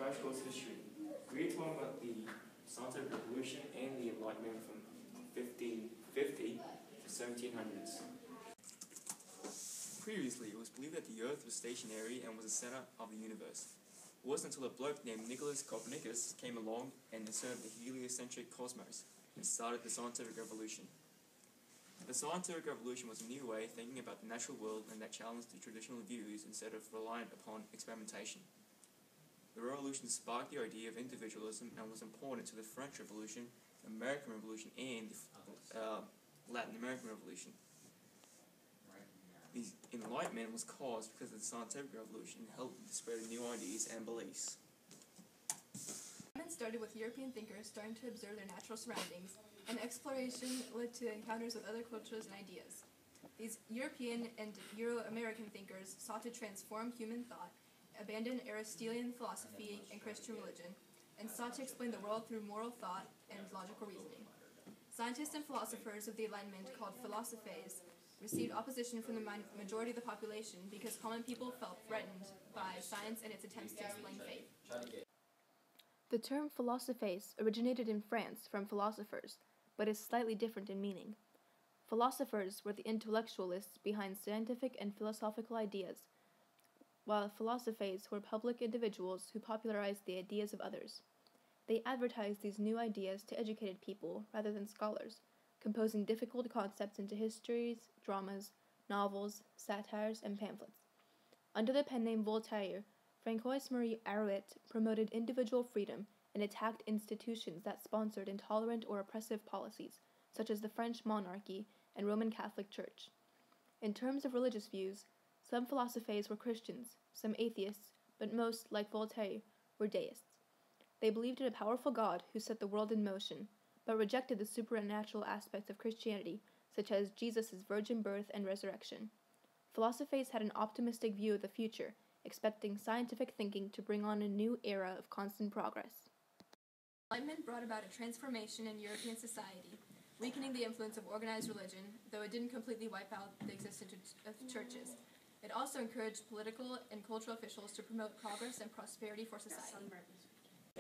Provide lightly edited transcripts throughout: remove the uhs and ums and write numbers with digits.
Crash Course History. We're talking about the Scientific Revolution and the Enlightenment from 1550 to 1700s. Previously, it was believed that the Earth was stationary and was the center of the universe. It wasn't until a bloke named Nicholas Copernicus came along and inserted the heliocentric cosmos and started the Scientific Revolution. The Scientific Revolution was a new way of thinking about the natural world and that challenged the traditional views instead of reliant upon experimentation. The revolution sparked the idea of individualism and was important to the French Revolution, American Revolution, and the Latin American Revolution. The Enlightenment was caused because of the Scientific Revolution and helped the spread of new ideas and beliefs. Enlightenment started with European thinkers starting to observe their natural surroundings, and exploration led to encounters with other cultures and ideas. These European and Euro-American thinkers sought to transform human thought, abandon Aristotelian philosophy and Christian religion, and sought to explain the world through moral thought and logical reasoning. Scientists and philosophers of the Enlightenment, called philosophes, received opposition from the majority of the population because common people felt threatened by science and its attempts to explain faith. The term philosophes originated in France from philosophers, but is slightly different in meaning. Philosophers were the intellectualists behind scientific and philosophical ideas, while philosophes were public individuals who popularized the ideas of others. They advertised these new ideas to educated people rather than scholars, composing difficult concepts into histories, dramas, novels, satires, and pamphlets. Under the pen name Voltaire, Francois-Marie Arouet promoted individual freedom and attacked institutions that sponsored intolerant or oppressive policies, such as the French monarchy and Roman Catholic Church. In terms of religious views, some philosophes were Christians, some atheists, but most, like Voltaire, were deists. They believed in a powerful God who set the world in motion, but rejected the supernatural aspects of Christianity, such as Jesus' virgin birth and resurrection. Philosophers had an optimistic view of the future, expecting scientific thinking to bring on a new era of constant progress. Enlightenment brought about a transformation in European society, weakening the influence of organized religion, though it didn't completely wipe out the existence of churches. It also encouraged political and cultural officials to promote progress and prosperity for society.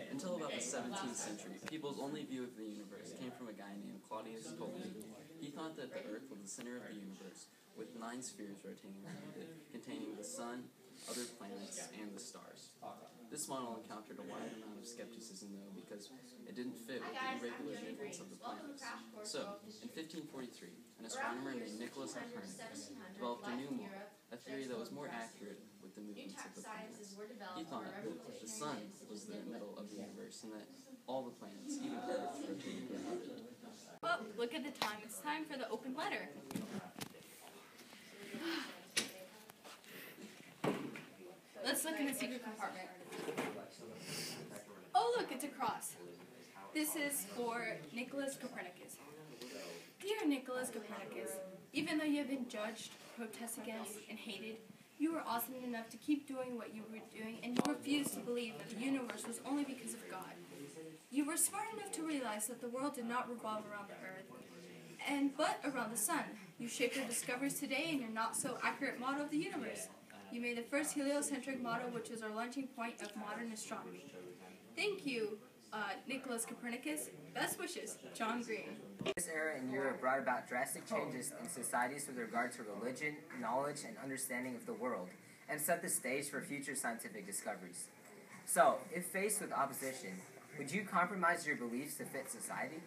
Until about the 17th century, people's only view of the universe came from a guy named Claudius Ptolemy. He thought that the Earth was the center of the universe, with 9 spheres rotating around it, containing the sun, other planets, and the stars. This model encountered a wide amount of skepticism, though, because it didn't fit with the irregular movements of the planets. So, in 1543, an astronomer named Nicholas Copernicus developed a new model, a theory that was more accurate with the movements of the planets. He thought that the sun was the middle of the universe and that all the planets, even Earth, rotated around it. Well, look at the time. It's time for the open letter. Let's look in the secret compartment. Oh, look, it's a cross. This is for Nicholas Copernicus. Dear Nicholas Copernicus, even though you have been judged, protested against, and hated, you were awesome enough to keep doing what you were doing, and you refused to believe that the universe was only because of God. You were smart enough to realize that the world did not revolve around the Earth, but around the sun. You shaped your discoveries today in your not-so-accurate model of the universe. You made the first heliocentric model, which is our launching point of modern astronomy. Thank you, Nicholas Copernicus. Best wishes, John Green. This era in Europe brought about drastic changes in societies with regard to religion, knowledge, and understanding of the world, and set the stage for future scientific discoveries. So, if faced with opposition, would you compromise your beliefs to fit society?